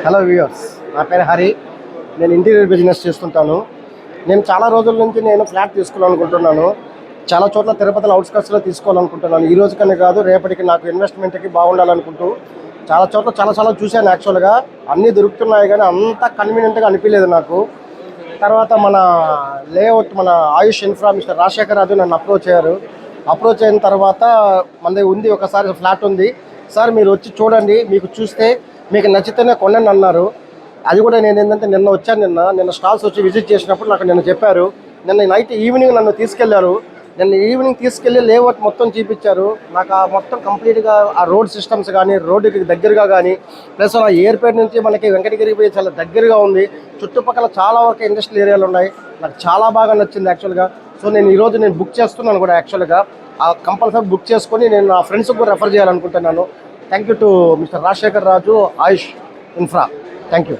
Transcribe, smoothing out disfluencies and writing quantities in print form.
Hello viewers, నా పేరు హరి. నేను ఇంటీరియర్ బిజినెస్ చేస్తుంటాను. నేను చాలా రోజుల నుంచి ఫ్లాట్ తీసుకోవాలనుకుంటున్నాను. చాలా చోట్ల తిరుపతిలో అవుట్స్కట్స్లో తీసుకోవాలనుకుంటున్నాను. ఈ రోజుకనే కాదు, రేపటికి నాకు ఇన్వెస్ట్మెంట్కి బాగుండాలనుకుంటూ చాలా చోట్ల చాలా చూశాను. యాక్చువల్గా అన్నీ దొరుకుతున్నాయి, కానీ అంత కన్వీనియంట్గా అనిపించలేదు నాకు. తర్వాత మన లేఅవుట్, మన ఆయుష్ ఇన్ఫ్రా మిస్టర్ రాజశేఖర్ రాజు నన్ను అప్రోచ్ అయిన తర్వాత మనది ఉంది, ఒకసారి ఫ్లాట్ ఉంది సార్, మీరు వచ్చి చూడండి, మీకు చూస్తే మీకు నచ్చితేనే కొనండి అన్నారు. అది కూడా నేను ఏంటంటే నిన్న వచ్చాను. నిన్న స్టాల్స్ వచ్చి విజిట్ చేసినప్పుడు నాకు నిన్న చెప్పారు. నిన్న నైట్ ఈవినింగ్ నన్ను తీసుకెళ్లారు. నిన్న ఈవినింగ్ తీసుకెళ్ళి లేఅవుట్ మొత్తం చూపించారు. నాకు ఆ మొత్తం కంప్లీట్గా ఆ రోడ్ సిస్టమ్స్ కానీ, రోడ్డుకి దగ్గరగా కానీ, ప్లస్ ఆ ఎయిర్పోర్ట్ నుంచి మనకి వెంకటగిరికి పోయి చాలా దగ్గరగా ఉంది. చుట్టుపక్కల చాలా వరకు ఇండస్ట్రియల్ ఏరియాలు ఉన్నాయి. నాకు చాలా బాగా నచ్చింది యాక్చువల్గా. సో ఈరోజు నేను బుక్ చేస్తున్నాను కూడా. యాక్చువల్గా ఆ కంపల్సరీ బుక్ చేసుకొని నేను నా ఫ్రెండ్స్కి కూడా రెఫర్ చేయాలనుకుంటున్నాను. Thank you to mister Rajasekhar Raju, Ayush infra. Thank you.